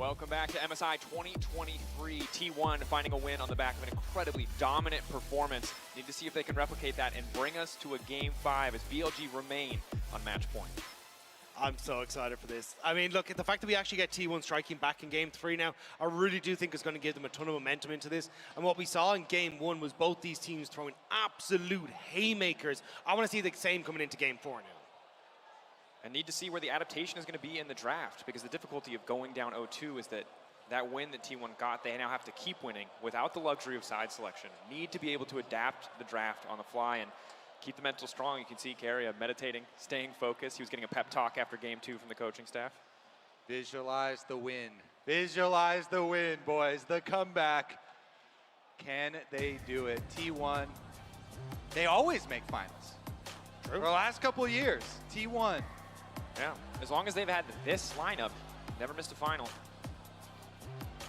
Welcome back to MSI 2023. T1 finding a win on the back of an incredibly dominant performance. Need to see if they can replicate that and bring us to a Game 5 as BLG remain on match point. I'm so excited for this. I mean, look, the fact that we actually get T1 striking back in Game 3 now, I really do think is going to give them a ton of momentum into this. And what we saw in Game 1 was both these teams throwing absolute haymakers. I want to see the same coming into Game 4 now. And need to see where the adaptation is going to be in the draft, because the difficulty of going down 0-2 is that that win that T1 got, they now have to keep winning without the luxury of side selection. Need to be able to adapt the draft on the fly and keep the mental strong. You can see Keria meditating, staying focused. He was getting a pep talk after Game 2 from the coaching staff. Visualize the win. Visualize the win, boys. The comeback. Can they do it? T1, they always make finals. True. For the last couple of years, T1. Yeah, as long as they've had this lineup, never missed a final.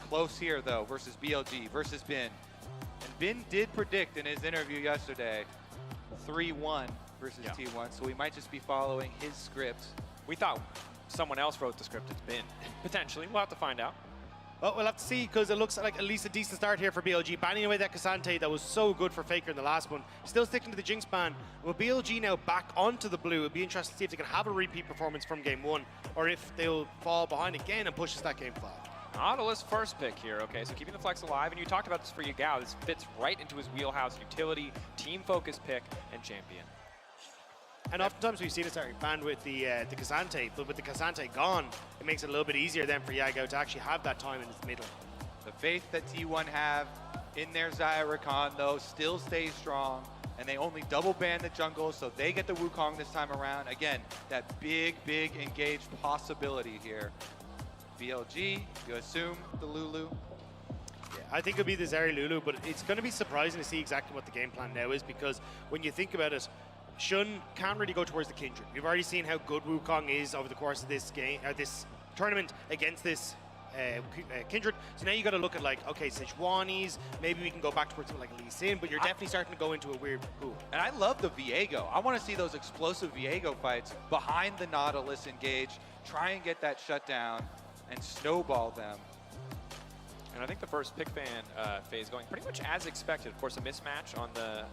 Close here, though, versus BLG, versus Bin. And Bin did predict in his interview yesterday 3-1 versus T1, so we might just be following his script. We thought someone else wrote the script. It's Bin. Potentially. We'll have to find out. Well, we'll have to see, because it looks like at least a decent start here for BLG. Banning away that K'Zante that was so good for Faker in the last one. Still sticking to the Jinx ban. With BLG now back onto the blue, it'll be interesting to see if they can have a repeat performance from Game 1, or if they'll fall behind again and push us that Game 5. Nautilus first pick here, okay, so keeping the flex alive, and you talked about this for Yagao. This fits right into his wheelhouse: utility, team-focused pick, and champion. And oftentimes we've seen it start banned with the K'Zante, but with the K'Zante gone, it makes it a little bit easier then for Yagao to actually have that time in his middle. The faith that T1 have in their Xayah Rakan, though, still stays strong, and they only double ban the jungle, so they get the Wukong this time around. Again, that big engaged possibility here. BLG, you assume the Lulu. Yeah, I think it'll be the Zeri Lulu, but it's going to be surprising to see exactly what the game plan now is, because when you think about it, Shun can't really go towards the Kindred. We've already seen how good Wukong is over the course of this game, this tournament against this Kindred. So now you got to look at, like, okay, Sejuani's, maybe we can go back towards something like Lee Sin, but you're definitely starting to go into a weird pool. And I love the Viego. I want to see those explosive Viego fights behind the Nautilus engage, try and get that shutdown and snowball them. And I think the first pick ban phase going pretty much as expected. Of course, a mismatch on the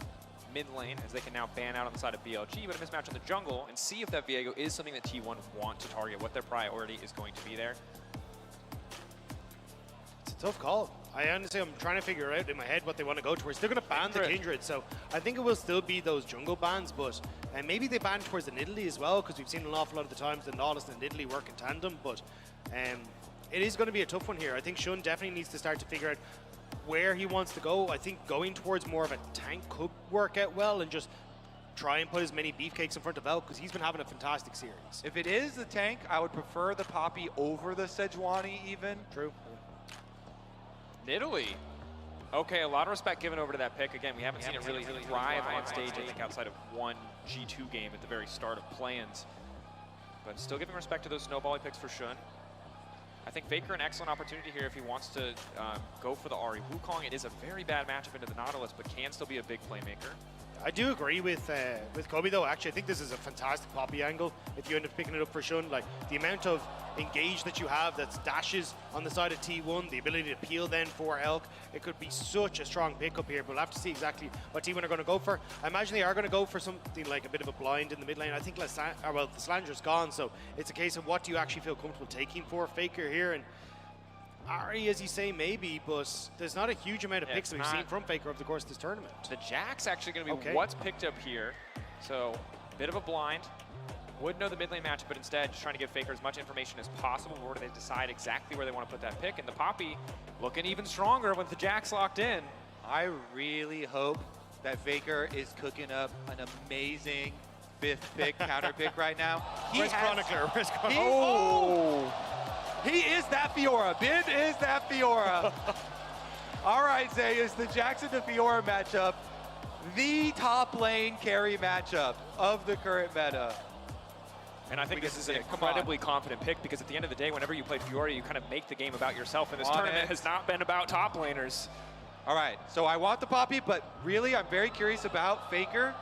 mid lane, as they can now ban out on the side of BLG, but a mismatch on the jungle, and see if that Viego is something that T1 want to target, what their priority is going to be there. It's a tough call. I honestly, I'm trying to figure out in my head what they want to go towards. They're going to ban the Kindred, so I think it will still be those jungle bans, but maybe they ban towards the Nidalee as well, because we've seen an awful lot of the times the Nautilus and Nidalee work in tandem, but it is going to be a tough one here. I think Shun definitely needs to start to figure out where he wants to go. I think going towards more of a tank could work out well, and just try and put as many beefcakes in front of Elk, because he's been having a fantastic series. If it is the tank, I would prefer the Poppy over the Sejuani even. True. Nidalee. Okay, a lot of respect given over to that pick. Again, we haven't seen it really thrive on stage, I think, outside of one G2 game at the very start of play-ins. But still giving respect to those snowbally picks for Shun. I think Faker an excellent opportunity here if he wants to go for the Ahri. Wukong, it is a very bad matchup into the Nautilus, but can still be a big playmaker. I do agree with Kobe, though. Actually, I think this is a fantastic Poppy angle if you end up picking it up for Shun. Like, the amount of engage that you have, that's dashes on the side of T1, the ability to peel then for Elk, it could be such a strong pickup here, but we'll have to see exactly what T1 are going to go for. I imagine they are going to go for something like a bit of a blind in the mid lane. I think the Slanger's gone, so it's a case of what do you actually feel comfortable taking for Faker here. And Ahri, as you say, maybe, but there's not a huge amount of picks that we've seen from Faker over the course of this tournament. The Jack's actually going to be what's picked up here. So, bit of a blind. Would know the mid lane matchup, but instead just trying to give Faker as much information as possible before they decide exactly where they want to put that pick. And the Poppy looking even stronger with the Jack's locked in. I really hope that Faker is cooking up an amazing 5th pick, counter pick right now. Where's Chronicler? He is that Fiora. Bin is that Fiora. All right, Zeus, the Jackson to Fiora matchup, the top lane carry matchup of the current meta. And I think this is an incredibly confident pick, because at the end of the day, whenever you play Fiora, you kind of make the game about yourself, and this tournament has not been about top laners. All right, so I want the Poppy, but really I'm very curious about Faker.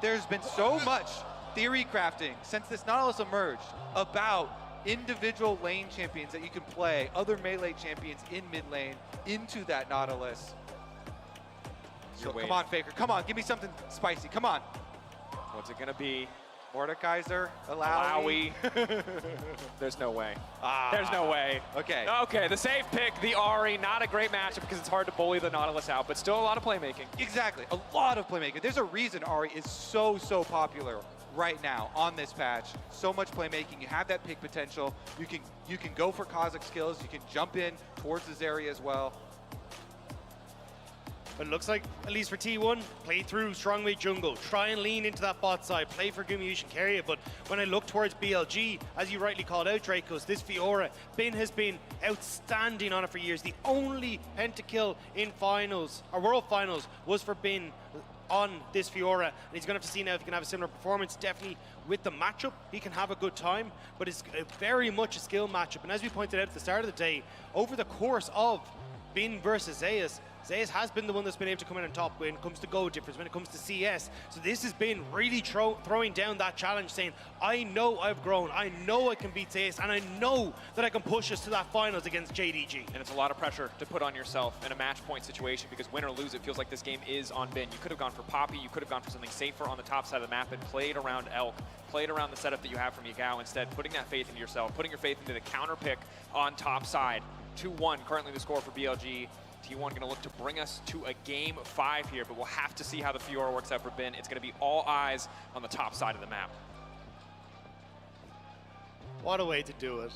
There's been so much theory crafting since this Nautilus emerged about individual lane champions that you can play, other melee champions in mid lane, into that Nautilus. So come on, Faker. Come on, give me something spicy. Come on. What's it gonna be? Mordekaiser, Alawi. There's no way. There's no way. Okay. Okay, the safe pick, the Ahri. Not a great matchup because it's hard to bully the Nautilus out, but still a lot of playmaking. Exactly, a lot of playmaking. There's a reason Ahri is so popular right now on this patch. So much playmaking. You have that pick potential. You can go for Kha'Zix kills. You can jump in towards the Zeri as well. But it looks like, at least for T1, play through strong mid jungle, try and lean into that bot side, play for Gumayusi and Keria. But when I look towards BLG, as you rightly called out, Drakos, this Fiora, Bin has been outstanding on it for years. The only pentakill in finals, or world finals, was for Bin on this Fiora. And he's going to have to see now if he can have a similar performance. Definitely with the matchup, he can have a good time, but it's very much a skill matchup. And as we pointed out at the start of the day, over the course of Bin versus Zeus, Zeus has been the one that's been able to come in on top when it comes to goal difference, when it comes to CS. So this has been really throwing down that challenge, saying, I know I've grown, I know I can beat Zeus, and I know that I can push us to that finals against JDG. And it's a lot of pressure to put on yourself in a match point situation because win or lose, it feels like this game is on Bin. You could have gone for Poppy, you could have gone for something safer on the top side of the map and played around Elk, played around the setup that you have from Yagao, instead putting that faith into yourself, putting your faith into the counter pick on top side. 2-1 currently the score for BLG. T1 going to look to bring us to a game 5 here, but we'll have to see how the Fiora works out for Bin. It's going to be all eyes on the top side of the map. What a way to do it.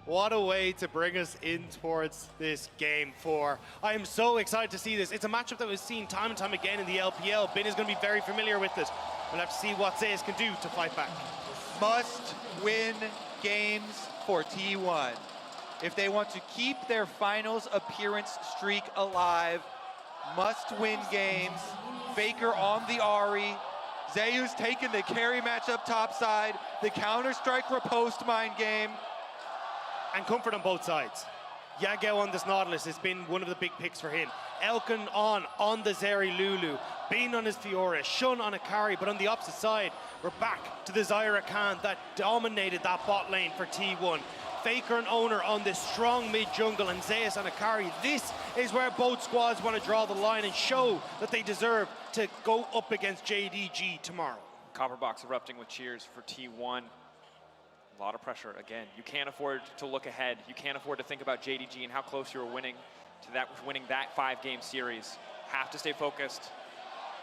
What a way to bring us in towards this game 4. I am so excited to see this. It's a matchup that we've seen time and time again in the LPL. Bin is going to be very familiar with it. We'll have to see what Zeus can do to fight back. Must win games for T1. If they want to keep their finals appearance streak alive, must win games. Faker on the Ahri. Zeus taking the carry matchup topside. The Counter-Strike riposte mind game. And comfort on both sides. Yagao on this Nautilus has been one of the big picks for him. Elkin on the Zeri Lulu. Bin on his Fiora. Shun on a carry, but on the opposite side, we're back to the Xayah Rakan that dominated that bot lane for T1. Faker and Oner on this strong mid jungle and Zeus on a carry. This is where both squads want to draw the line and show that they deserve to go up against JDG tomorrow. Copperbox erupting with cheers for T1. A lot of pressure again. You can't afford to look ahead. You can't afford to think about JDG and how close you were winning that 5-game series. Have to stay focused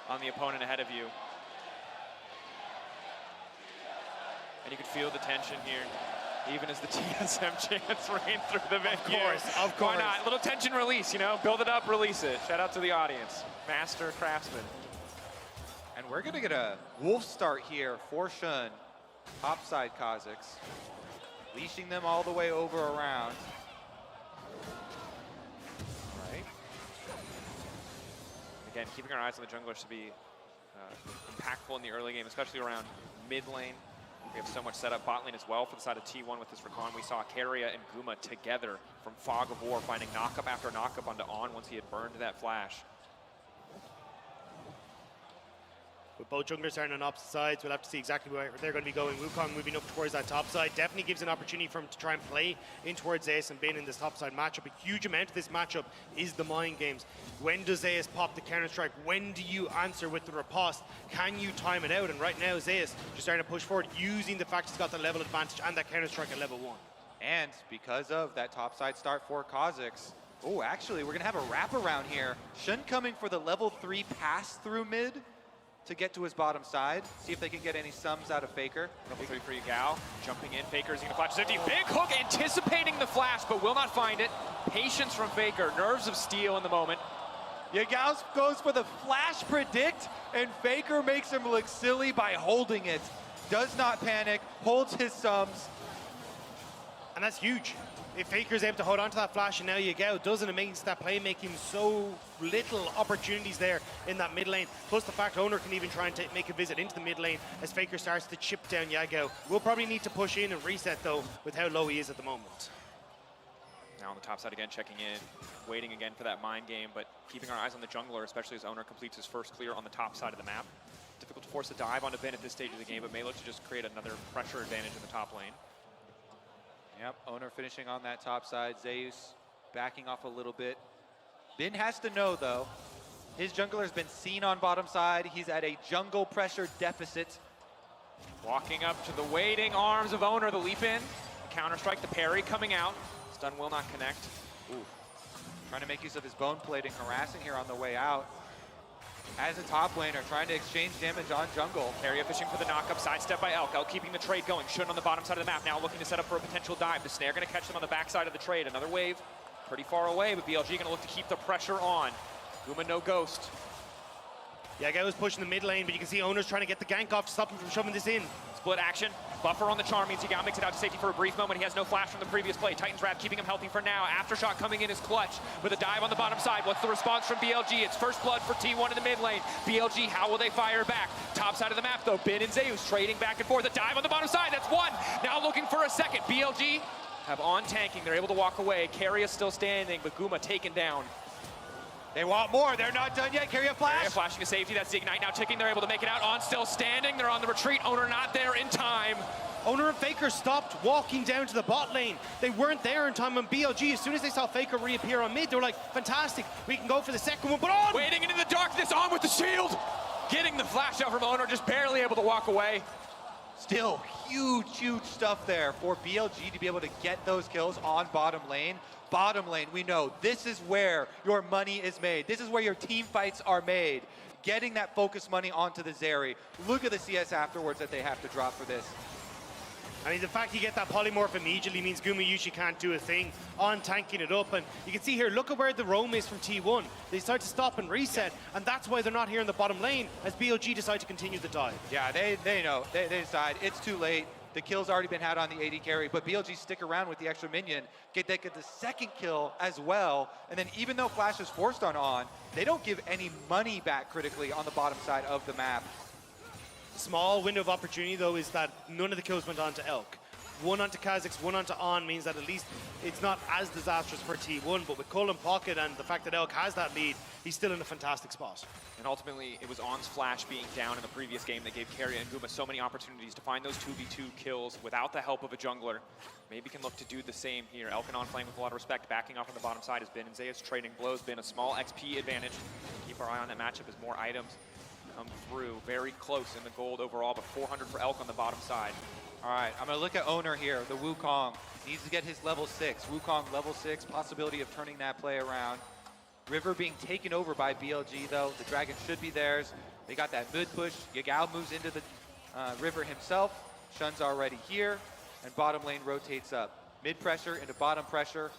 on the opponent ahead of you. And you can feel the tension here. Even as the TSM chants rain through the venue. Of course. Why not? A little tension release, you know? Build it up, release it. Shout out to the audience. Master craftsman. And we're going to get a wolf start here for Shun. Topside Kha'Zix. Leashing them all the way over around. Right. Again, keeping our eyes on the junglers to be impactful in the early game, especially around mid lane. We have so much set up bot lane as well for the side of T1 with this Rakan. We saw Keria and Guma together from Fog of War, finding knockup after knockup onto On once he had burned that flash. With both junglers starting on opposite sides, we'll have to see exactly where they're going to be going. Wukong moving up towards that top side definitely gives an opportunity for him to try and play in towards Zeus and Bin in this top side matchup. A huge amount of this matchup is the mind games. When does Zeus pop the counter-strike? When do you answer with the riposte? Can you time it out? And right now, Zeus just starting to push forward, using the fact he's got the level advantage and that counter-strike at level 1. And because of that topside start for Kha'Zix, oh, actually, we're going to have a wraparound here. Shun coming for the level 3 pass through mid to get to his bottom side. See if they can get any sums out of Faker. Level 3 for Yagao. Jumping in, Faker's going to flash 50. Big hook, anticipating the flash, but will not find it. Patience from Faker, nerves of steel in the moment. Yagao goes for the flash predict, and Faker makes him look silly by holding it. Does not panic, holds his sums. And that's huge. If Faker's able to hold on to that flash and now Yagao doesn't, it makes that playmaking so little opportunities there in that mid lane. Plus the fact Oner can even try and make a visit into the mid lane as Faker starts to chip down Yagao. We'll probably need to push in and reset though with how low he is at the moment. Now on the top side again, checking in, waiting again for that mind game, but keeping our eyes on the jungler, especially as Oner completes his first clear on the top side of the map. Difficult to force a dive onto Bin at this stage of the game, but may look to just create another pressure advantage in the top lane. Yep, Oner finishing on that top side. Zeus backing off a little bit. Bin has to know, though, his jungler has been seen on bottom side. He's at a jungle pressure deficit. Walking up to the waiting arms of Oner, the leap in. The counter-strike, the parry coming out. Stun will not connect. Ooh. Trying to make use of his bone plating, harassing here on the way out. As a top laner, trying to exchange damage on jungle. Keria fishing for the knock-up, sidestep by Elk. Elk keeping the trade going. Shun on the bottom side of the map, now looking to set up for a potential dive. The snare gonna catch them on the backside of the trade. Another wave, pretty far away, but BLG gonna look to keep the pressure on. Guma no ghost. Yagao is pushing the mid lane, but you can see Oner's trying to get the gank off to stop him from shoving this in. Split action, buffer on the charm means Yagao makes it out to safety for a brief moment. He has no flash from the previous play. Titan's Wrap keeping him healthy for now. Aftershock coming in is clutch with a dive on the bottom side. What's the response from BLG? It's first blood for T1 in the mid lane. BLG, how will they fire back? Top side of the map though, Bin and Zeus trading back and forth. A dive on the bottom side, that's one. Now looking for a second. BLG have on tanking, they're able to walk away. Keria still standing, but Guma taken down. They want more, they're not done yet. Keria flash. Keria flashing to safety, that's the ignite now ticking. They're able to make it out. On still standing, they're on the retreat. Oner not there in time. Oner and Faker stopped walking down to the bot lane. They weren't there in time on BLG. As soon as they saw Faker reappear on mid, they were like, fantastic, we can go for the second one, but on! Waiting into the darkness, on with the shield! Getting the flash out from Oner, just barely able to walk away. Still huge, huge stuff there for BLG to be able to get those kills on bottom lane. Bottom lane, we know this is where your money is made. This is where your team fights are made. Getting that focus money onto the Zeri. Look at the CS afterwards that they have to drop for this. I mean, the fact you get that polymorph immediately means Gumayusi can't do a thing on tanking it up. And you can see here, look at where the roam is from T1. They start to stop and reset, and that's why they're not here in the bottom lane as BLG decide to continue the dive. Yeah, they know. They decide it's too late. The kill's already been had on the AD carry, but BLG stick around with the extra minion, get the second kill as well. And then even though Flash is forced on, they don't give any money back critically on the bottom side of the map. Small window of opportunity, though, is that none of the kills went on to Elk. One onto Kha'Zix, one onto On means that at least it's not as disastrous for T1, but with Cole in pocket and the fact that Elk has that lead, he's still in a fantastic spot. And ultimately, it was On's flash being down in the previous game that gave Keria and Guma so many opportunities to find those 2v2 kills without the help of a jungler. Maybe can look to do the same here. Elk and On playing with a lot of respect, backing off on the bottom side has been, and Zayah's trading blows, been a small XP advantage. Keep our eye on that matchup as more items come through. Very close in the gold overall, but 400 for Elk on the bottom side. All right, I'm going to look at Oner here, the Wukong. Needs to get his level 6. Wukong level 6, possibility of turning that play around. River being taken over by BLG, though. The Dragon should be theirs. They got that mid push. Yagao moves into the River himself. Shun's already here, and bottom lane rotates up. Mid pressure into bottom pressure.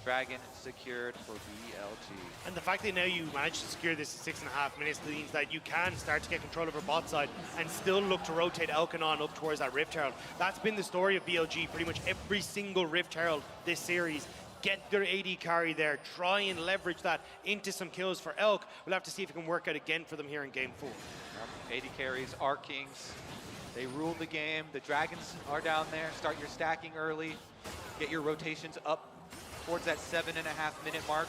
Dragon secured for BLG. And the fact that now you managed to secure this in 6.5 minutes means that you can start to get control of her bot side and still look to rotate Elk and On up towards that Rift Herald. That's been the story of BLG pretty much every single Rift Herald this series. Get their AD carry there, try and leverage that into some kills for Elk. We'll have to see if it can work out again for them here in Game 4. AD carries are kings. They rule the game. The Dragons are down there. Start your stacking early. Get your rotations up towards that 7.5 minute mark.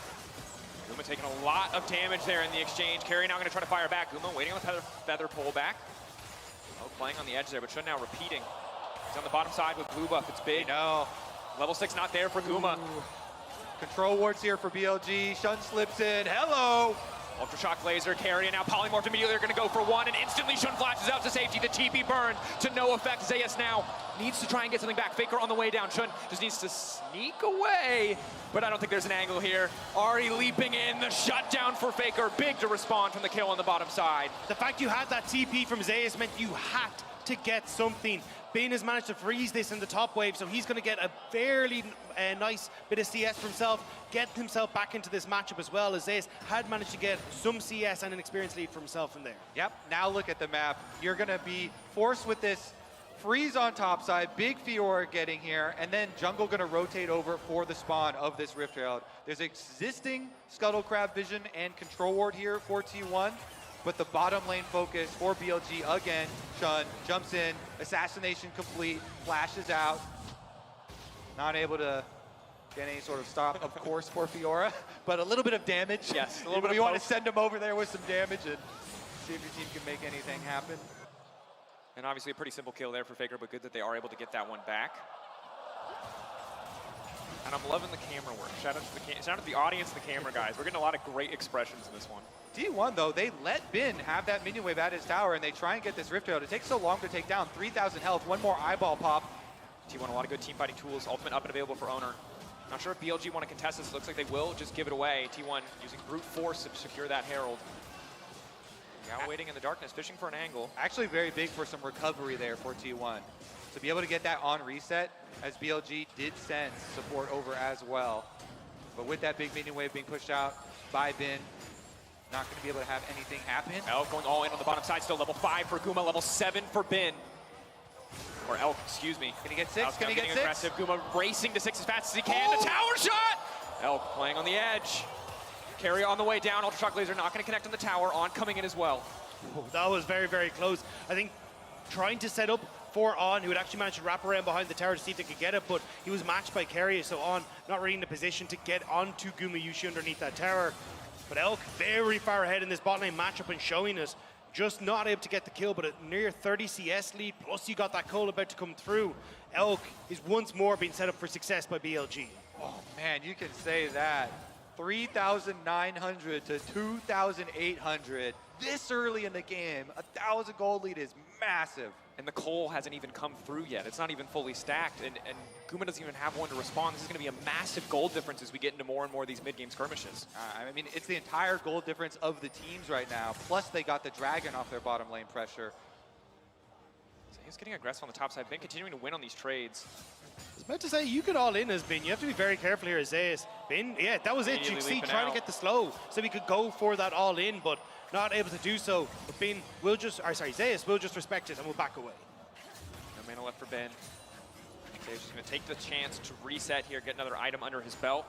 Guma taking a lot of damage there in the exchange. Keria now going to try to fire back. Guma waiting on the feather pull back. Oh, playing on the edge there, but Shun now repeating. He's on the bottom side with blue buff. It's big. No. Level 6 not there for Guma. Ooh. Control wards here for BLG. Shun slips in. Hello. Ultra Shock Laser, Keria now polymorphed immediately. They're going to go for one, and instantly Shun flashes out to safety. The TP burn to no effect. Zayah now needs to try and get something back. Faker on the way down. Shun just needs to sneak away, but I don't think there's an angle here. Ahri leaping in, the shutdown for Faker. Big to respond from the kill on the bottom side. The fact you had that TP from Zeus meant you had to get something. Bin has managed to freeze this in the top wave, so he's going to get a fairly nice bit of CS for himself, get himself back into this matchup as well, as Zeus had managed to get some CS and an experience lead for himself in there. Yep, now look at the map. You're going to be forced with this freeze on top side, big Fiora getting here, and then jungle going to rotate over for the spawn of this Rift Herald. There's existing Scuttle Crab vision and control ward here for T1. But the bottom lane focus for BLG again. Shun jumps in, assassination complete, flashes out. Not able to get any sort of stop, of course, for Fiora, but a little bit of damage. Yes, a little bit of You want poke. to send him over there with some damage and see if your team can make anything happen. And obviously a pretty simple kill there for Faker, but good that they are able to get that one back. And I'm loving the camera work. Shout out to the audience, the camera guys. We're getting a lot of great expressions in this one. T1 though, they let Bin have that minion wave at his tower, and they try and get this Rift Herald. It takes so long to take down. 3,000 health, one more eyeball pop. T1 a lot of good team fighting tools. Ultimate up and available for Oner. Not sure if BLG want to contest this. It looks like they will just give it away. T1 using brute force to secure that Herald. Now waiting in the darkness, fishing for an angle. Actually very big for some recovery there for T1. To be able to get that on reset, as BLG did send support over as well. But with that big minion wave being pushed out by Bin, not going to be able to have anything happen. Elk going all in on the bottom side, still level 5 for Guma, level 7 for Bin. Or Elk, excuse me. Can he get 6? Can he get 6? Aggressive. Guma racing to 6 as fast as he can. Oh! The tower shot! Elk playing on the edge. Keria on the way down. Ultra Shock Laser not going to connect on the tower. On coming in as well. Oh, that was very, very close. I think trying to set up for On, who would actually manage to wrap around behind the tower to see if they could get it, but he was matched by Keria, so On not really in the position to get onto Gumayusi underneath that tower. But Elk very far ahead in this bot lane matchup and showing us. Just not able to get the kill, but a near 30 CS lead, plus you got that Cole about to come through. Elk is once more being set up for success by BLG. Oh man, you can say that. 3,900 to 2,800 this early in the game. 1,000 gold lead is massive. And the Cole hasn't even come through yet. It's not even fully stacked, and Guma doesn't even have one to respond. This is going to be a massive gold difference as we get into more and more of these mid-game skirmishes. I mean, it's the entire gold difference of the teams right now. Plus, they got the Dragon off their bottom lane pressure. So he's getting aggressive on the top side. Bin continuing to win on these trades. I was about to say, you could all in as Bin. You have to be very careful here as Zeus. Bin, yeah, that was it. You see, trying to get the slow so we could go for that all in, but not able to do so. But Bin will just, or sorry, Zeus will just respect it and will back away. No mana left for Ben. Zeus just going to take the chance to reset here, get another item under his belt.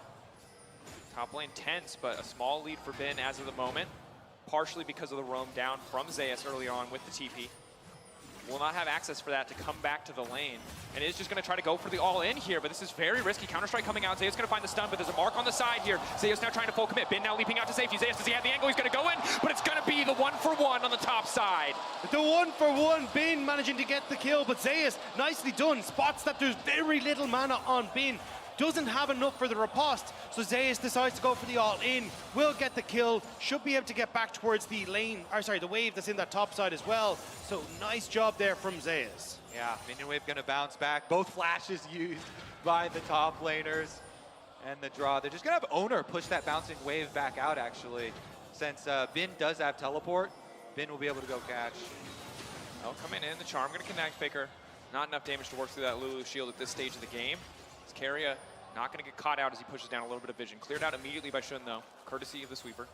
Top lane tense, but a small lead for Ben as of the moment. Partially because of the roam down from Zeus early on with the TP. Will not have access for that to come back to the lane. And is just going to try to go for the all-in here, but this is very risky. Counter-Strike coming out. Zeus going to find the stun, but there's a mark on the side here. Zeus now trying to full commit. Bin now leaping out to safety. Zeus, does he have the angle? He's going to go in, but it's going to be the 1-for-1 on the top side. The 1-for-1, Bin managing to get the kill, but Zeus, nicely done. Spots that there's very little mana on Bin. Doesn't have enough for the riposte, so Zeus decides to go for the all-in. Will get the kill, should be able to get back towards the lane, or sorry, the wave that's in that top side as well. So nice job there from Zeus. Yeah, minion wave gonna bounce back. Both flashes used by the top laners. And the draw, they're just gonna have Oner push that bouncing wave back out actually. Since Bin does have teleport, Bin will be able to go catch. Oh, coming in, the charm gonna connect. Faker, not enough damage to work through that Lulu shield at this stage of the game. Keria not going to get caught out as he pushes down a little bit of vision. Cleared out immediately by Shun, though, courtesy of the sweeper.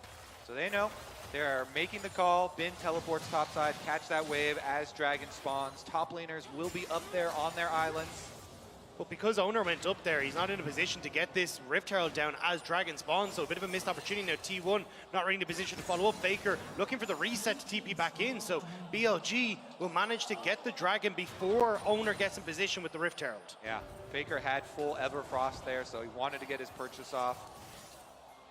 So they know. They're making the call. Bin teleports topside, catch that wave as Dragon spawns. Top laners will be up there on their islands. But because Oner went up there, he's not in a position to get this Rift Herald down as Dragon spawns, so a bit of a missed opportunity now. T1 not really in a position to follow up. Faker looking for the reset to TP back in, so BLG will manage to get the Dragon before Oner gets in position with the Rift Herald. Yeah, Faker had full Everfrost there, so he wanted to get his purchase off.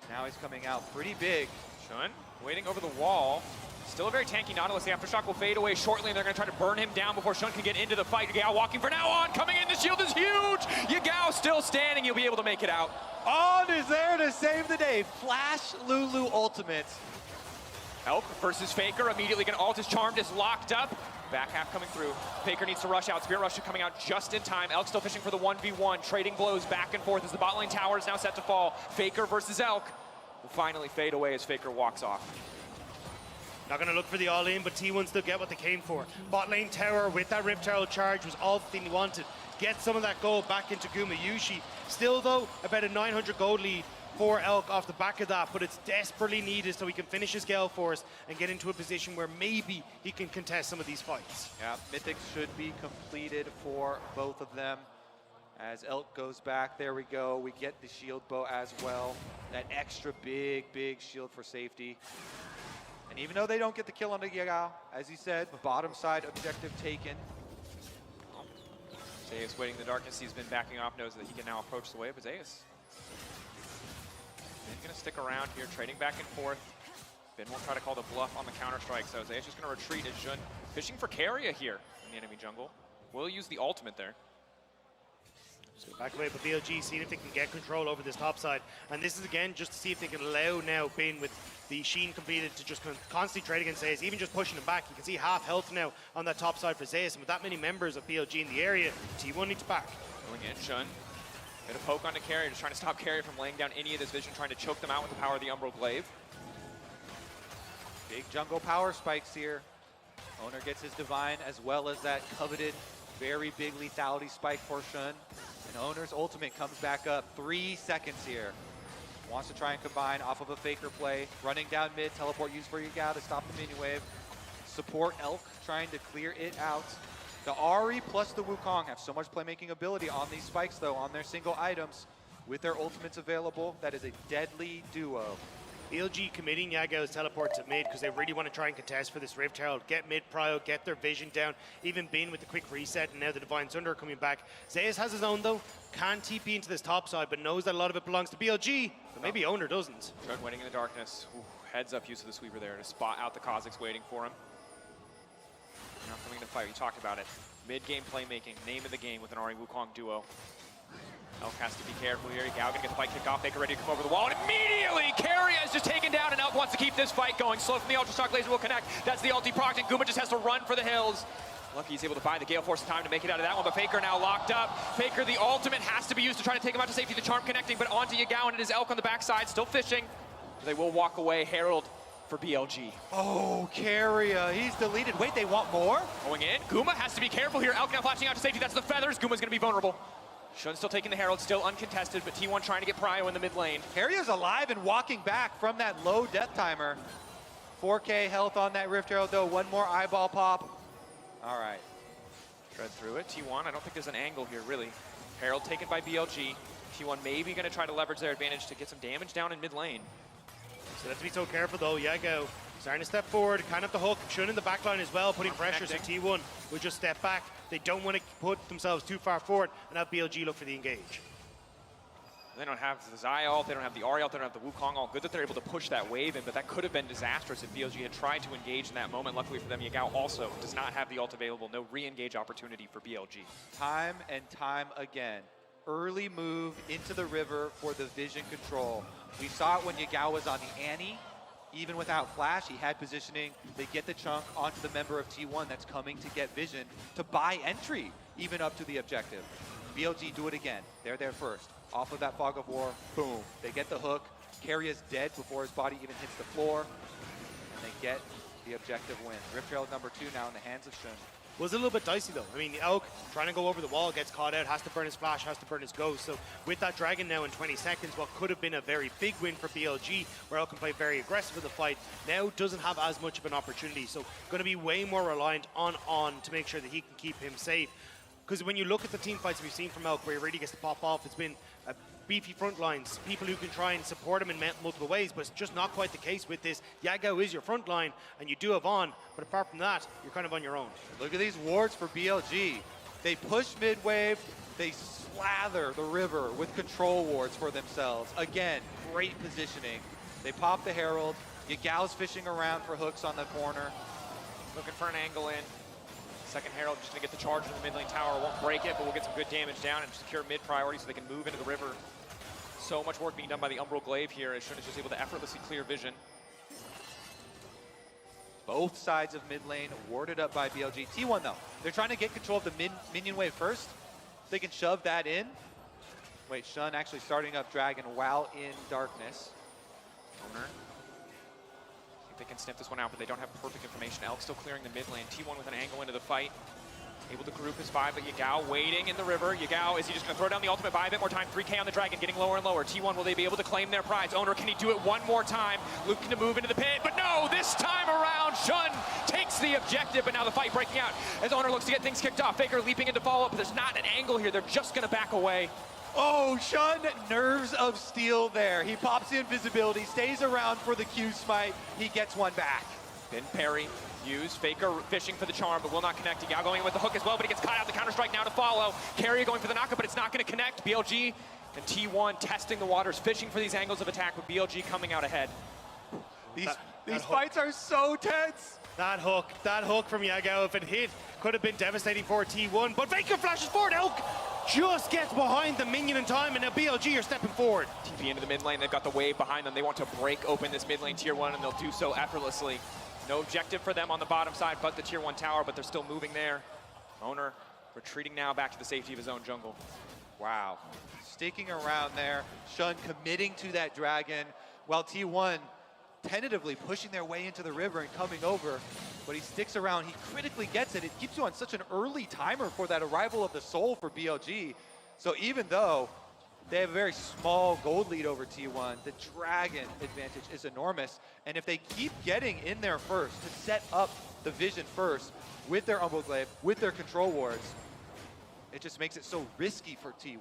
Now he's coming out pretty big. Shun waiting over the wall. Still a very tanky Nautilus. The Aftershock will fade away shortly, and they're going to try to burn him down before Shun can get into the fight. Yagao walking for now. On coming in. The shield is huge. Yagao still standing. He'll be able to make it out. On is there to save the day. Flash Lulu ultimate. Elk versus Faker. Immediately going to ult. His Charmed is locked up. Back half coming through. Faker needs to rush out. Spirit Rush coming out just in time. Elk still fishing for the 1v1. Trading blows back and forth as the bot lane tower is now set to fall. Faker versus Elk will finally fade away as Faker walks off. Not going to look for the all-in, but T1 still get what they came for. Bot lane tower with that Rift Herald charge was all the thing he wanted. Get some of that gold back into Gumayusi. Still, though, about a 900 gold lead for Elk off the back of that, but it's desperately needed so he can finish his Gale Force and get into a position where maybe he can contest some of these fights. Yeah, Mythics should be completed for both of them. As Elk goes back, there we go. We get the shield bow as well. That extra big shield for safety. And even though they don't get the kill on the Yagao, as he said, bottom side objective taken. Zeus waiting in the darkness. He's been backing off, knows that he can now approach the wave, but Zeus Bin going to stick around here, trading back and forth. Bin will try to call the bluff on the counter-strike, so Zeus just going to retreat as Jun fishing for Keria here in the enemy jungle. Will use the ultimate there. So back away, but BLG seeing if they can get control over this top side. And this is again just to see if they can allow now Bin with the Sheen completed to just constantly trade against Zeus, even just pushing him back. You can see half health now on that top side for Zeus, and with that many members of BLG in the area, T1 needs back. Going in, Shun. Get a poke onto Keria, just trying to stop Keria from laying down any of this vision, trying to choke them out with the power of the Umbral Glaive. Big jungle power spikes here. Oner gets his Divine as well as that coveted, very big lethality spike for Shun. And Oner's ultimate comes back up 3 seconds here. Wants to try and combine off of a Faker play. Running down mid, teleport used for Yagao to stop the minion wave. Support Elk trying to clear it out. The Ahri plus the Wukong have so much playmaking ability on these spikes though, on their single items. With their ultimates available, that is a deadly duo. BLG committing Yagao's teleport to mid because they really want to try and contest for this Rift Herald. Get mid prio, get their vision down. Even Bin with the quick reset, and now the Divine Thunder coming back. Zeus has his own though. Can TP into this top side, but knows that a lot of it belongs to BLG. But maybe Oner doesn't. Shun waiting in the darkness. Ooh, heads up use of the sweeper there to spot out the Kha'Zix waiting for him. Now coming to fight, we talked about it. Mid-game playmaking, name of the game with an Ahri Wukong duo. Elk has to be careful here. Yagao gonna get the fight kicked off. Faker ready to come over the wall, and immediately Keria is just taken down, and Elk wants to keep this fight going. Slow from the Ultra Shock laser will connect. That's the ulti proc, and Guma just has to run for the hills. Lucky he's able to buy the Gale Force time to make it out of that one, but Faker now locked up. Faker, the ultimate has to be used to try to take him out to safety. The charm connecting, but onto Yagao, and it is Elk on the backside, still fishing. They will walk away. Herald for BLG. Oh, Keria, he's deleted. Wait, they want more? Going in, Guma has to be careful here. Elk now flashing out to safety. That's the feathers. Guma's gonna be vulnerable. Shun still taking the Herald, still uncontested, but T1 trying to get prio in the mid lane. Keria's alive and walking back from that low death timer. 4K health on that Rift Herald though, one more eyeball pop. All right. Tread through it, T1, I don't think there's an angle here really. Herald taken by BLG. T1 maybe gonna try to leverage their advantage to get some damage down in mid lane. So they have to be so careful though. Yagao starting to step forward, kind of the hook. Shun in the back line as well, putting pressure, so T1 will just step back. They don't want to put themselves too far forward and have BLG look for the engage. They don't have the Xayah ult, they don't have the Ahri ult, they don't have the Wukong ult. Good that they're able to push that wave in, but that could have been disastrous if BLG had tried to engage in that moment. Luckily for them, Yagao also does not have the ult available. No re-engage opportunity for BLG. Time and time again. Early move into the river for the vision control. We saw it when Yagao was on the Annie. Even without flash, he had positioning. They get the chunk onto the member of T1 that's coming to get vision to buy entry, even up to the objective. BLG do it again. They're there first. Off of that Fog of War, boom. They get the hook. Keria's dead before his body even hits the floor. And they get the objective win. Rift Herald number 2 now in the hands of Shun. Was a little bit dicey though. I mean, Elk trying to go over the wall, gets caught out, has to burn his flash, has to burn his ghost. So with that dragon now in 20 seconds, what could have been a very big win for BLG, where Elk can play very aggressive in the fight, now doesn't have as much of an opportunity. So going to be way more reliant on to make sure that he can keep him safe. Because when you look at the team fights we've seen from Elk, where he really gets to pop off, it's been beefy front lines, people who can try and support him in multiple ways, but it's just not quite the case with this. Yagao is your front line, and you do have on, but apart from that, you're kind of on your own. Look at these wards for BLG. They push mid-wave, they slather the river with control wards for themselves. Again, great positioning. They pop the Herald. Yagao's fishing around for hooks on the corner. Looking for an angle in. Second Herald just gonna get the charge in the mid lane tower. Won't break it, but we'll get some good damage down and secure mid priority so they can move into the river. So much work being done by the Umbral Glaive here as Shun is just able to effortlessly clear vision. Both sides of mid lane warded up by BLG. T1 though, they're trying to get control of the minion wave first. They can shove that in. Wait, Shun actually starting up Dragon while in darkness. Oner. They can sniff this one out, but they don't have perfect information. Elk still clearing the mid lane. T1 with an angle into the fight. Able to group his buy, but Yagao waiting in the river. Yagao, is he just going to throw down the ultimate buy a bit more time? 3K on the Dragon, getting lower and lower. T1, will they be able to claim their prize? Oner, can he do it one more time? Looking to move into the pit, but no, this time around, Shun takes the objective, but now the fight breaking out as Oner looks to get things kicked off. Faker leaping into follow-up, but there's not an angle here. They're just going to back away. Oh, Shun, nerves of steel there. He pops the invisibility, stays around for the Q smite. He gets one back. Then parry, use, Faker fishing for the charm, but will not connect. Yagao going in with the hook as well, but he gets caught out. The counter-strike now to follow. Keria going for the knockup, but it's not going to connect. BLG and T1 testing the waters, fishing for these angles of attack, with BLG coming out ahead. These fights are so tense. That hook from Yagao, if it hit, could have been devastating for T1, but Faker flashes forward. Elk just gets behind the minion in time, and now BLG are stepping forward. TP into the mid lane, they've got the wave behind them. They want to break open this mid lane tier 1, and they'll do so effortlessly. No objective for them on the bottom side but the tier 1 tower, but they're still moving there. Oner retreating now back to the safety of his own jungle. Wow. Sticking around there, Shun committing to that dragon, while T1 tentatively pushing their way into the river and coming over, but he sticks around, he critically gets it. It keeps you on such an early timer for that arrival of the soul for BLG. So even though they have a very small gold lead over T1, the dragon advantage is enormous. And if they keep getting in there first to set up the vision first with their Umbleglaive, with their control wards, it just makes it so risky for T1.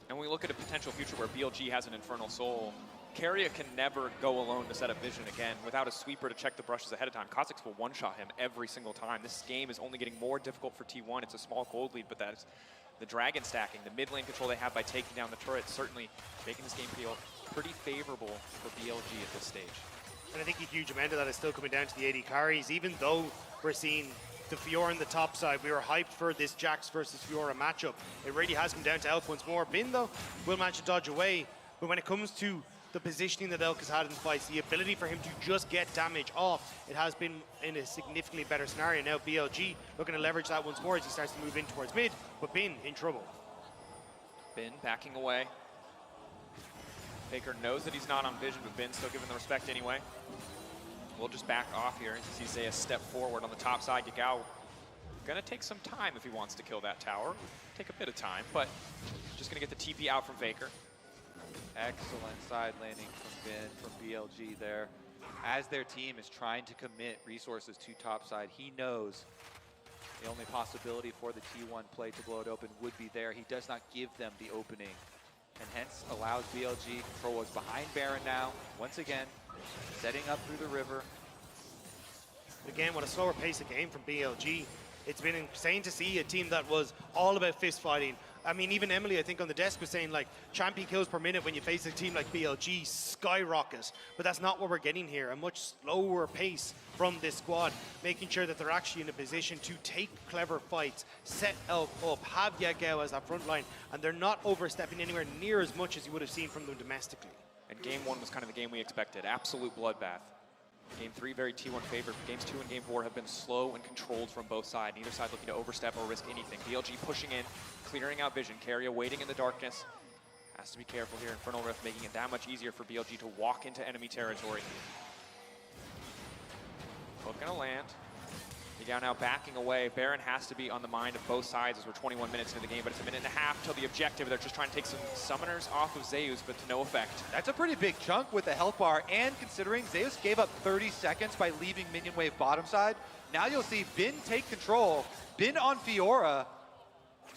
And when we look at a potential future where BLG has an Infernal Soul, Keria can never go alone to set up vision again without a sweeper to check the brushes ahead of time. Kha'Zix will one-shot him every single time. This game is only getting more difficult for T1. It's a small gold lead, but that's the dragon stacking, the mid lane control they have by taking down the turret, certainly making this game feel pretty favorable for BLG at this stage. And I think a huge amount of that is still coming down to the AD carries, even though we're seeing the Fiora on the top side. We were hyped for this Jax versus Fiora matchup. It really has come down to Elk once more. Bin, though, will manage to dodge away, but when it comes to the positioning that Elk has had in fights, the ability for him to just get damage off, it has been in a significantly better scenario. Now BLG looking to leverage that once more as he starts to move in towards mid, but Bin in trouble. Bin backing away. Faker knows that he's not on vision, but Bin's still giving the respect anyway. We'll just back off here as you see Xayah step forward on the top side. Yagao gonna take some time if he wants to kill that tower. Take a bit of time, but just gonna get the TP out from Faker. Excellent side landing from Bin, from BLG there. As their team is trying to commit resources to topside, he knows the only possibility for the T1 play to blow it open would be there. He does not give them the opening, and hence allows BLG control was behind Baron now. Once again, setting up through the river. Again, what a slower pace of game from BLG. It's been insane to see a team that was all about fist fighting. I mean, even Emily, I think on the desk was saying like champion kills per minute when you face a team like BLG skyrockets, but that's not what we're getting here. A much slower pace from this squad, making sure that they're actually in a position to take clever fights, set Elk up, have Yagao as that front line, and they're not overstepping anywhere near as much as you would have seen from them domestically. And game 1 was kind of the game we expected. Absolute bloodbath. Game 3 very T1 favored. Games 2 and Game 4 have been slow and controlled from both sides. Neither side looking to overstep or risk anything. BLG pushing in, clearing out vision. Keria waiting in the darkness. Has to be careful here. Infernal Rift making it that much easier for BLG to walk into enemy territory. Hook gonna land. Yagao now backing away. Baron has to be on the mind of both sides as we're 21 minutes into the game, but it's a minute and a half till the objective. They're just trying to take some summoners off of Zeus, but to no effect. That's a pretty big chunk with the health bar, and considering Zeus gave up 30 seconds by leaving minion wave bottom side, now you'll see Bin take control. Bin on Fiora.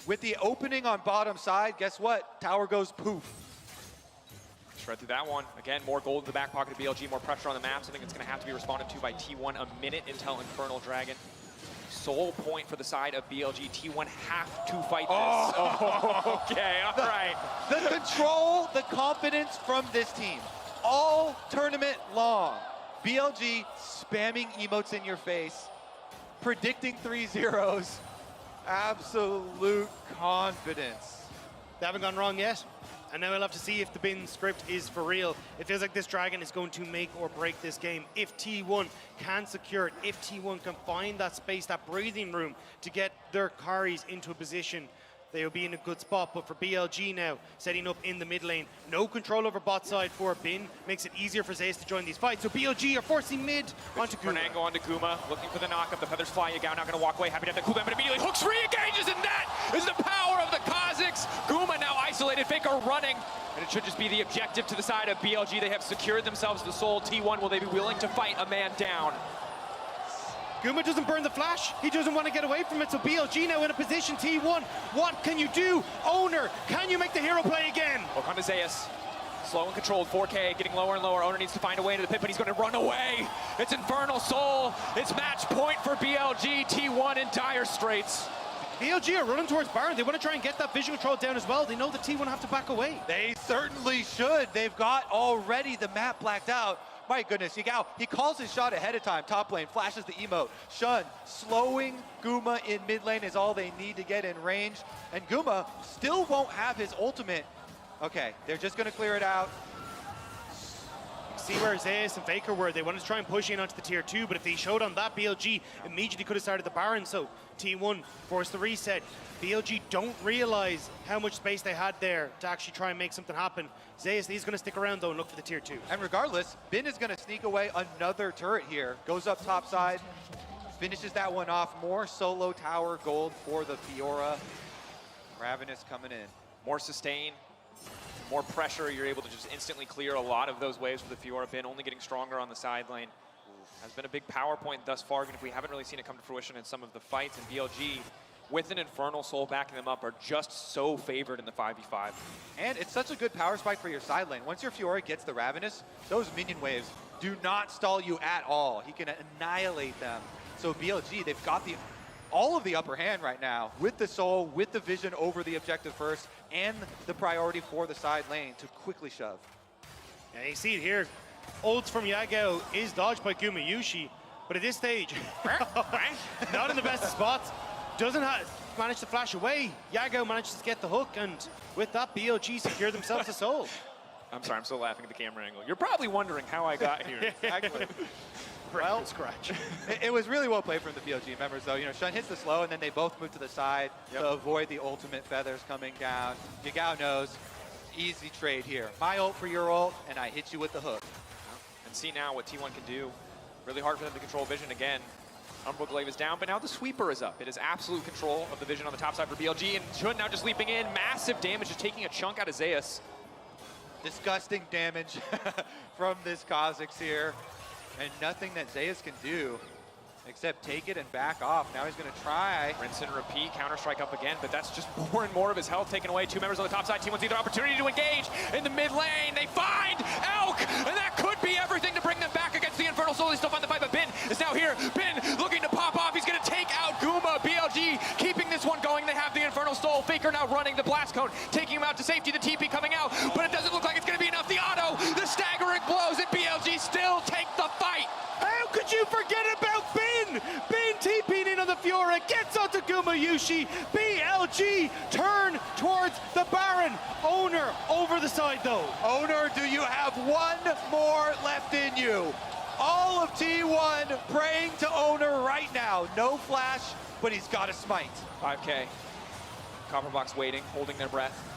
With the opening on bottom side, guess what? Tower goes poof. Shred through that one. Again, more gold in the back pocket of BLG, more pressure on the map. Something that's going to have to be responded to by T1 a minute until Infernal Dragon. Sole point for the side of BLG. T1 have to fight this. Oh, okay, all right. The control, the confidence from this team. All tournament long. BLG spamming emotes in your face, predicting 3-0s. Absolute confidence. They haven't gone wrong yet. And now we'll have to see if the Bin script is for real. It feels like this dragon is going to make or break this game. If T1 can secure it, if T1 can find that space, that breathing room to get their carries into a position, they will be in a good spot. But for BLG now, setting up in the mid lane, no control over bot side for Bin, makes it easier for Zeus to join these fights. So BLG are forcing mid onto Guma. Fernango onto Guma, looking for the knockup. The feathers fly. Yagao not going to walk away. Happy to have the cooldown, but immediately hooks re-engages, and that is the power of the Kha'Zix. Guma now isolated. Faker running, and it should just be the objective to the side of BLG. They have secured themselves the soul. T1, will they be willing to fight a man down? Guma doesn't burn the flash. He doesn't want to get away from it. So BLG now in a position. T1, what can you do? Oner, can you make the hero play again? Hook onto Zeus. Slow and controlled, 4K, getting lower and lower. Oner needs to find a way into the pit, but he's going to run away. It's Infernal Soul. It's match point for BLG. T1 in dire straits. BLG are running towards Baron. They want to try and get that vision control down as well. They know the T1 have to back away. They certainly should. They've got already the map blacked out. My goodness, Yagao, he calls his shot ahead of time. Top lane, flashes the emote. Shun slowing Guma in mid lane is all they need to get in range. And Guma still won't have his ultimate. Okay, they're just gonna clear it out. See where Zeus and Faker were. They wanted to try and push in onto the tier 2, but if they showed on that, BLG immediately could have started the Baron. So T1 forced the reset. BLG don't realize how much space they had there to actually try and make something happen. Zeus, he's going to stick around though and look for the tier 2. And regardless, Bin is gonna sneak away another turret here. Goes up top side, finishes that one off. More solo tower gold for the Fiora. Ravenous coming in. More sustain, more pressure. You're able to just instantly clear a lot of those waves for the Fiora. Bin only getting stronger on the side lane. Has been a big power point thus far, even if we haven't really seen it come to fruition in some of the fights. And BLG, with an Infernal Soul backing them up, are just so favored in the 5v5. And it's such a good power spike for your side lane. Once your Fiora gets the Ravenous, those minion waves do not stall you at all. He can annihilate them. So BLG, they've got all of the upper hand right now with the Soul, with the vision over the objective first, and the priority for the side lane to quickly shove. Yeah, you see it here. Ults from Yagao is dodged by Gumayusi, but at this stage, not in the best of spots. Doesn't manage to flash away. Yagao manages to get the hook, and with that, BLG secure themselves a soul. I'm sorry, I'm still laughing at the camera angle. You're probably wondering how I got here. Exactly. Well, scratch. It was really well played from the BLG members, though. You know, Shun hits the slow, and then they both move to the side to avoid the ultimate feathers coming down. Yagao knows, easy trade here. My ult for your ult, and I hit you with the hook. And see now what T1 can do. Really hard for them to control vision again. Umbral Glaive is down, but now the sweeper is up. It is absolute control of the vision on the top side for BLG, and Shun now just leaping in. Massive damage, just taking a chunk out of Zeus. Disgusting damage from this Kha'Zix here. And nothing that Zeus can do except take it and back off. Now he's going to try. Rinse and repeat, Counter-Strike up again, but that's just more and more of his health taken away. Two members on the top side. T1 see their opportunity to engage in the mid lane. They find Elk, and that could be everything to bring them back against the Infernal Soul. They still find the fight, but Bin is now here. Bin looking to pop off. He's going to take out Guma. BLG keeping this one going. They have the Infernal Soul. Faker now running the Blast Cone, taking him out to safety. The TP coming out, but it doesn't look like it's going to be enough. The auto, the staggering blows, and BLG still take the fight. How could you forget about Bin? Bin TP'ing in on the Fiora, gets onto Gumayusi. BLG turn towards the Baron. Oner over the side though. Oner, do you have one more left in you? All of T1 praying to Oner right now. No flash, but he's got a smite. 5K. Copperbox waiting, holding their breath.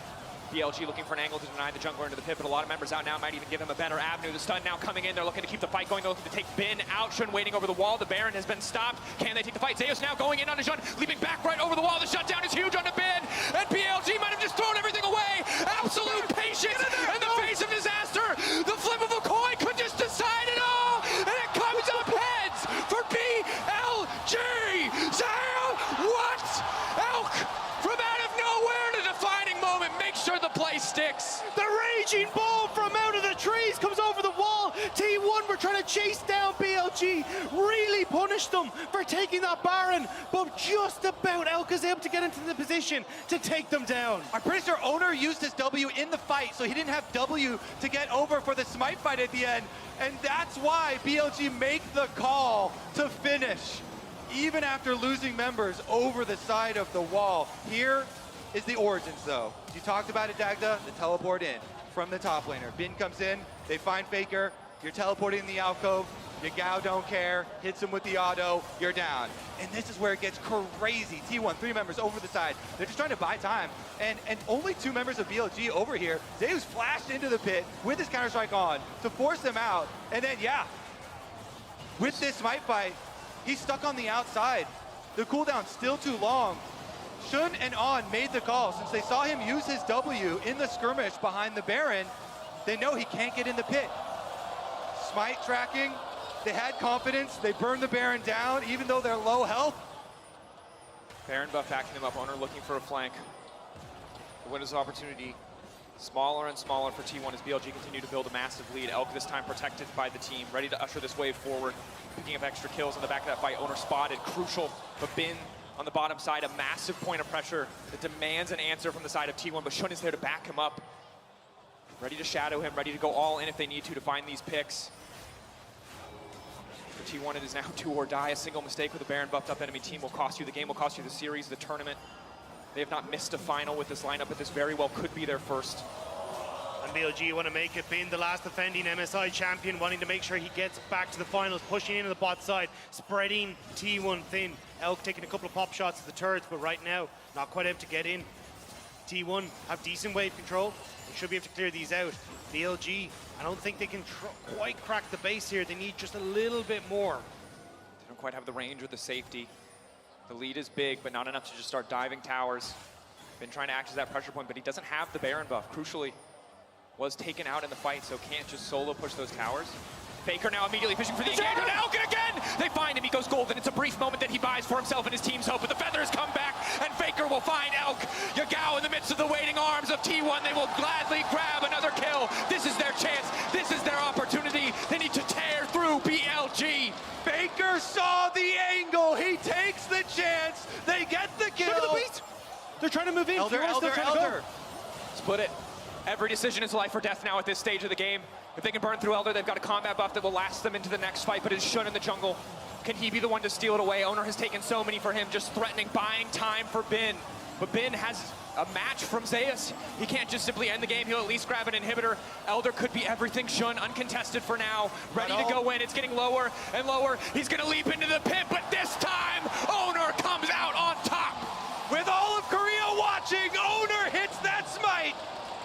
BLG looking for an angle to deny the jungler into the pit, but a lot of members out now might even give him a better avenue. The stun now coming in. They're looking to keep the fight going. They're looking to take Bin out. Shun waiting over the wall. The Baron has been stopped. Can they take the fight? Zeus now going in on Shun, leaping back right over the wall. The shutdown is huge on the Bin, and BLG might have just thrown everything away. Absolute patience in the face of disaster. The flip of a coin could just decide it all, and it comes up heads for BLG. Xayah, what? Elk from out of nowhere in a defining moment. Make sure the play sticks. The raging ball from out of the trees comes over the wall. T1 were trying to chase down BLG, really punished them for taking that Baron, but just about Elk is able to get into the position to take them down. I'm pretty sure Oner used his W in the fight, so he didn't have W to get over for the smite fight at the end, and that's why BLG make the call to finish, even after losing members over the side of the wall. Here is the origins, though. You talked about it, Dagda, the teleport in from the top laner. Bin comes in, they find Faker, you're teleporting in the alcove, Yagao don't care, hits him with the auto, you're down. And this is where it gets crazy. T1, 3 members over the side. They're just trying to buy time. And only 2 members of BLG over here. Zeus flashed into the pit with his Counter-Strike on to force them out. And then, yeah, with this smite fight, he's stuck on the outside. The cooldown's still too long. Shun and On made the call. Since they saw him use his W in the skirmish behind the Baron, they know he can't get in the pit. Smite tracking, they had confidence, they burned the Baron down even though they're low health. Baron buff backing them up. Oner looking for a flank. The winner's opportunity smaller and smaller for T1 as BLG continue to build a massive lead. Elk this time protected by the team, ready to usher this wave forward, picking up extra kills on the back of that fight. Oner spotted, crucial, but Bin on the bottom side, a massive point of pressure that demands an answer from the side of T1, but Shun is there to back him up. Ready to shadow him, ready to go all in if they need to find these picks. For T1, it is now do or die. A single mistake with a Baron buffed up enemy team will cost you the game, will cost you the series, the tournament. They have not missed a final with this lineup, but this very well could be their first. And BLG want to make it, being the last defending MSI champion, wanting to make sure he gets back to the finals, pushing into the bot side, spreading T1 thin. Elk taking a couple of pop shots at the turrets, but right now, not quite able to get in. T1 have decent wave control. They should be able to clear these out. BLG, I don't think they can quite crack the base here. They need just a little bit more. They don't quite have the range or the safety. The lead is big, but not enough to just start diving towers. Been trying to act as that pressure point, but he doesn't have the Baron buff. Crucially, was taken out in the fight, so can't just solo push those towers. Faker now immediately fishing for the engagement. Elk again! They find him, he goes golden. It's a brief moment that he buys for himself and his team's hope, but the feathers come back, and Faker will find Elk. Yagao in the midst of the waiting arms of T1. They will gladly grab another kill. This is their chance. This is their opportunity. They need to tear through BLG. Faker saw the angle. He takes the chance. They get the kill. Look at the beat! They're trying to move in. Elder. Split it. Every decision is life or death now at this stage of the game. If they can burn through Elder, they've got a combat buff that will last them into the next fight, but it's Shun in the jungle. Can he be the one to steal it away? Oner has taken so many for him, just threatening, buying time for Bin. But Bin has a match from Zeus. He can't just simply end the game. He'll at least grab an inhibitor. Elder could be everything. Shun uncontested for now, ready to go in. It's getting lower and lower. He's gonna leap into the pit, but this time, Oner comes out on top. With all of Korea watching, Oner hits that smite.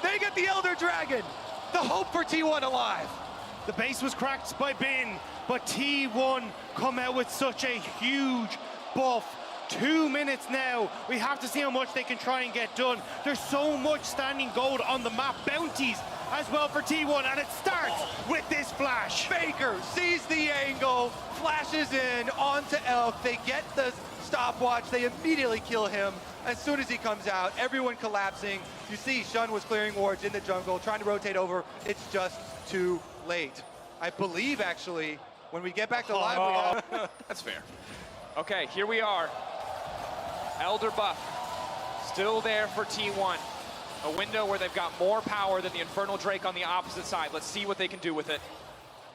They get the Elder Dragon. The hope for T1 alive. The base was cracked by Bin, but T1 come out with such a huge buff. 2 minutes now. We have to see how much they can try and get done. There's so much standing gold on the map. Bounties as well for T1, and it starts with this flash. Faker sees the angle, flashes in onto Elk. They get the stopwatch. They immediately kill him. As soon as he comes out, everyone collapsing. You see Shun was clearing wards in the jungle, trying to rotate over. It's just too late. I believe, actually, when we get back to live, we have... That's fair. Okay, here we are. Elder buff, still there for T1. A window where they've got more power than the Infernal Drake on the opposite side. Let's see what they can do with it.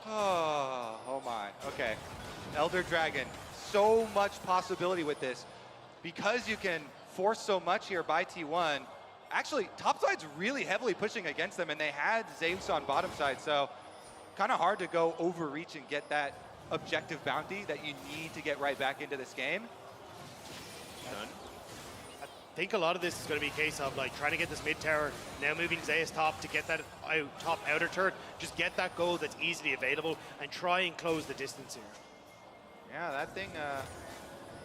Oh my, okay. Elder Dragon, so much possibility with this. Because you can force so much here by T1, actually, topside's really heavily pushing against them, and they had Zeus on bottom side, so kind of hard to go overreach and get that objective bounty that you need to get right back into this game. I think a lot of this is going to be a case of like trying to get this mid tower, now moving Zeus top to get that top outer turret, just get that gold that's easily available and try and close the distance here. Yeah, that thing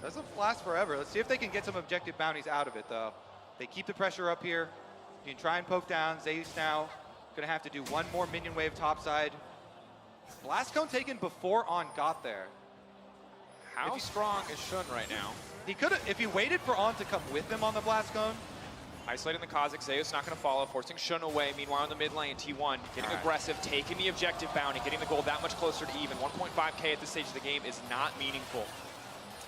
doesn't last forever. Let's see if they can get some objective bounties out of it, though. They keep the pressure up here. You can try and poke down. Zeus now going to have to do one more minion wave topside. Blast Cone taken before On got there. How strong is Shun right now? He could have, if he waited for On to come with him on the Blast Cone. Isolating the Kha'Zix, Zeus not going to follow, forcing Shun away. Meanwhile, in the mid lane, T1 getting aggressive, taking the objective bounty, getting the gold that much closer to even. 1.5k at this stage of the game is not meaningful.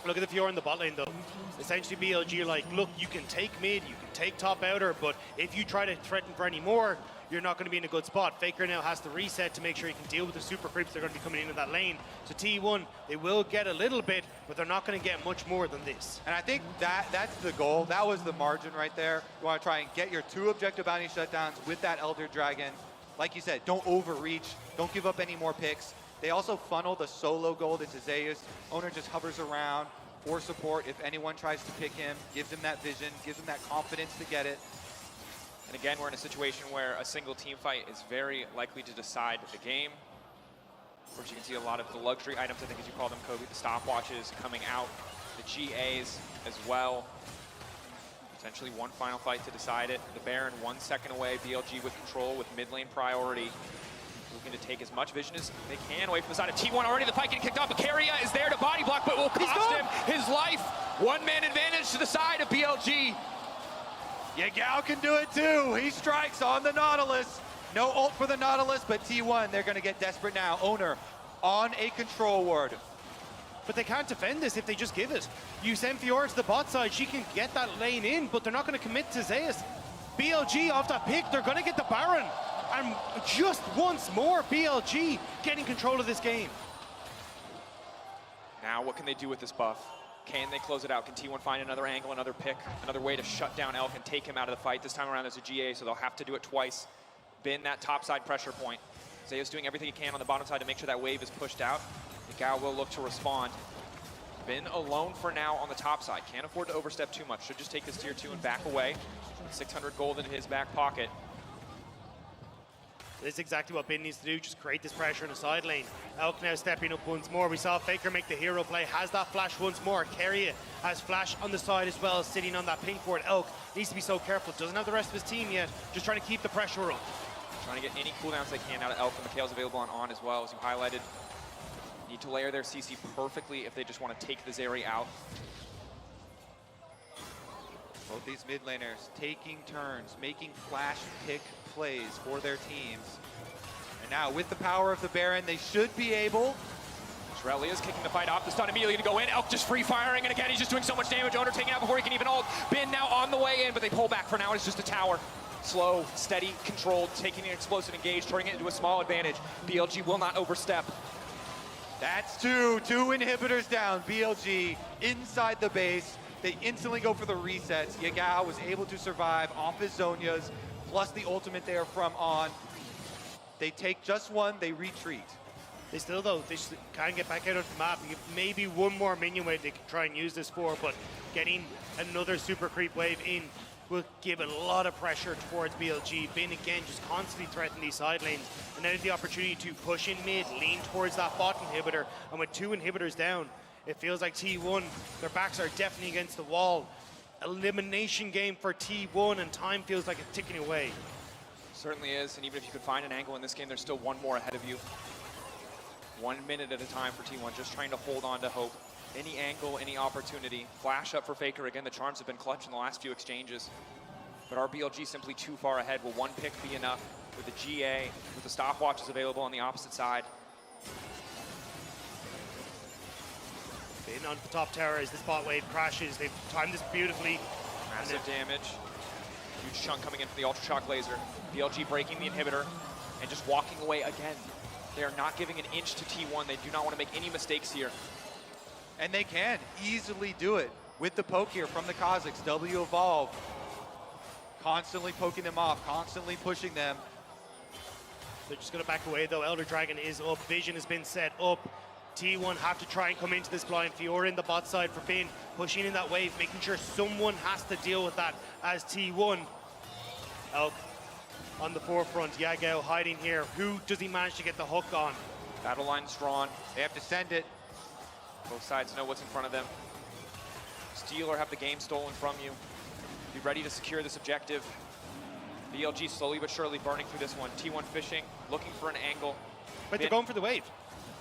Look at the Fiora in the bot lane, though. Essentially, BLG are like, look, you can take mid, you can take top outer, but if you try to threaten for any more, you're not going to be in a good spot. Faker now has to reset to make sure he can deal with the super creeps that are going to be coming into that lane. So T1, they will get a little bit, but they're not going to get much more than this. And I think that's the goal. That was the margin right there. You want to try and get your 2 objective bounty shutdowns with that Elder Dragon. Like you said, don't overreach. Don't give up any more picks. They also funnel the solo gold into Zeus. Oner just hovers around for support. If anyone tries to pick him, gives him that vision, gives him that confidence to get it. And again, we're in a situation where a single team fight is very likely to decide the game. Of course, you can see a lot of the luxury items, I think as you call them, Kobe, the stopwatches coming out, the GAs as well. Potentially one final fight to decide it. The Baron 1 second away, BLG with control with mid lane priority. Looking to take as much vision as they can away from the side of T1 already. The fight getting kicked off, but Keria is there to body block, but will cost him his life. One-man advantage to the side of BLG. Yagao can do it too. He strikes on the Nautilus. No ult for the Nautilus, but T1, they're going to get desperate now. Oner on a control ward. But they can't defend this if they just give it. You send Fiora to the bot side, she can get that lane in, but they're not going to commit to Zeus. BLG off that pick, they're going to get the Baron. And just once more, BLG getting control of this game. Now what can they do with this buff? Can they close it out? Can T1 find another angle, another pick, another way to shut down Elk and take him out of the fight? This time around there's a GA, so they'll have to do it twice. Bin that top side pressure point. Zayah's doing everything he can on the bottom side to make sure that wave is pushed out. Yagao will look to respond. Bin alone for now on the top side. Can't afford to overstep too much. Should just take this tier 2 and back away. 600 gold in his back pocket. This is exactly what Bin needs to do, just create this pressure in the side lane. Elk now stepping up once more. We saw Faker make the hero play, has that flash once more. Keria has flash on the side as well, sitting on that pink board. Elk needs to be so careful, doesn't have the rest of his team yet, just trying to keep the pressure up. Trying to get any cooldowns they can out of Elk, and Mikhail's available on as well, as you highlighted. Need to layer their CC perfectly if they just want to take the Zeri out. Both these mid laners taking turns, making flash pick plays for their teams. And now with the power of the Baron, they should be able. Shirelli is kicking the fight off. The stun immediately going to go in. Elk just free firing, and again, he's just doing so much damage. Oner taking out before he can even ult. Bin now on the way in, but they pull back for now. It's just a tower. Slow, steady, controlled, taking an explosive engage, turning it into a small advantage. BLG will not overstep. That's two inhibitors down. BLG inside the base. They instantly go for the resets. Yagao was able to survive off his Zhonya's, plus the ultimate there from On. They take just one, they retreat. They still, though, they can't get back out of the map. Maybe one more minion wave they can try and use this for, but getting another super creep wave in will give a lot of pressure towards BLG. Bin again just constantly threatening these side lanes, and now the opportunity to push in mid, lean towards that bot inhibitor, and with 2 inhibitors down, it feels like T1, their backs are definitely against the wall. Elimination game for T1, and time feels like it's ticking away. Certainly is, and even if you could find an angle in this game, there's still one more ahead of you. 1 minute at a time for T1, just trying to hold on to hope. Any angle, any opportunity. Flash up for Faker. Again, the charms have been clutch in the last few exchanges. But our BLG simply too far ahead. Will one pick be enough? With the GA, with the stopwatches available on the opposite side. Bin on the top tower as this bot wave crashes. They've timed this beautifully. Massive damage. Huge chunk coming in from the Ultra Shock laser. BLG breaking the inhibitor and just walking away again. They are not giving an inch to T1. They do not want to make any mistakes here. And they can easily do it with the poke here from the Kha'Zix. W evolve. Constantly poking them off, constantly pushing them. They're just going to back away though. Elder Dragon is up. Vision has been set up. T1 have to try and come into this blind. Fiora in the bot side for Bin, pushing in that wave, making sure someone has to deal with that as T1. Elk on the forefront. Yagao hiding here. Who does he manage to get the hook on? Battle line's drawn. They have to send it. Both sides know what's in front of them. Steal or have the game stolen from you. Be ready to secure this objective. BLG slowly but surely burning through this one. T1 fishing, looking for an angle. But they're going for the wave.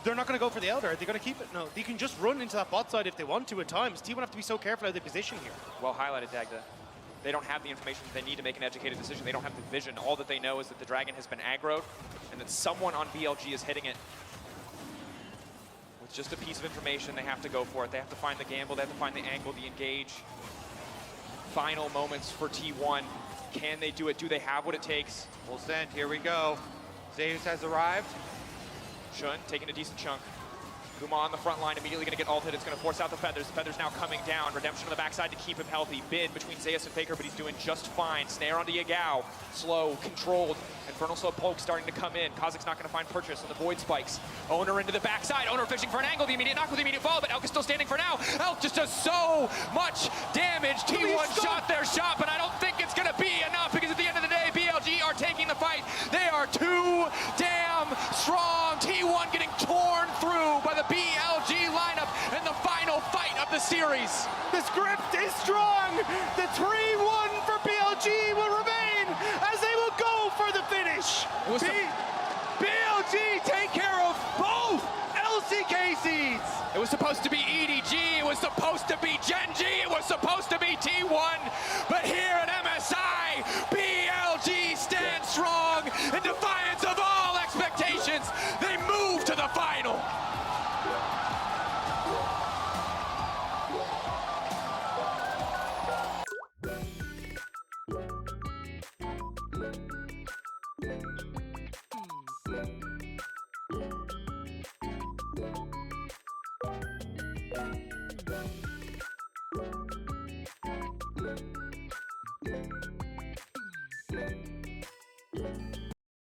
They're not going to go for the Elder. They're going to keep it. No, they can just run into that bot side if they want to at times. T1 have to be so careful how they position here. Well highlighted, Dagda. They don't have the information that they need to make an educated decision. They don't have the vision. All that they know is that the dragon has been aggroed and that someone on BLG is hitting it. With just a piece of information, they have to go for it. They have to find the gamble. They have to find the angle, the engage. Final moments for T1. Can they do it? Do they have what it takes? We'll send. Here we go. Zeus has arrived. Shun taking a decent chunk. Guma on the front line, immediately going to get ulted. It's going to force out the Feathers. The Feathers now coming down. Redemption on the backside to keep him healthy. Bid between Zeus and Faker, but he's doing just fine. Snare onto Yagao. Slow, controlled. Infernal Slow Poke starting to come in. Kha'Zix not going to find purchase on the Void Spikes. Oner into the backside. Oner fishing for an angle. The immediate knock with the immediate fall, but Elk is still standing for now. Elk just does so much damage. T1 shot their shot, but I don't think it's going to be enough because at the end of the day, BLG are taking the fight. They are too damn strong. T1 getting torn through by the BLG lineup in the final fight of the series. The script is strong. The 3-1 for BLG will remain as they will go for the finish. BLG take care of both LCK seeds. It was supposed to be EDG, it was supposed to be Gen G, it was supposed to be T1, but here at MSI, BLG stands strong and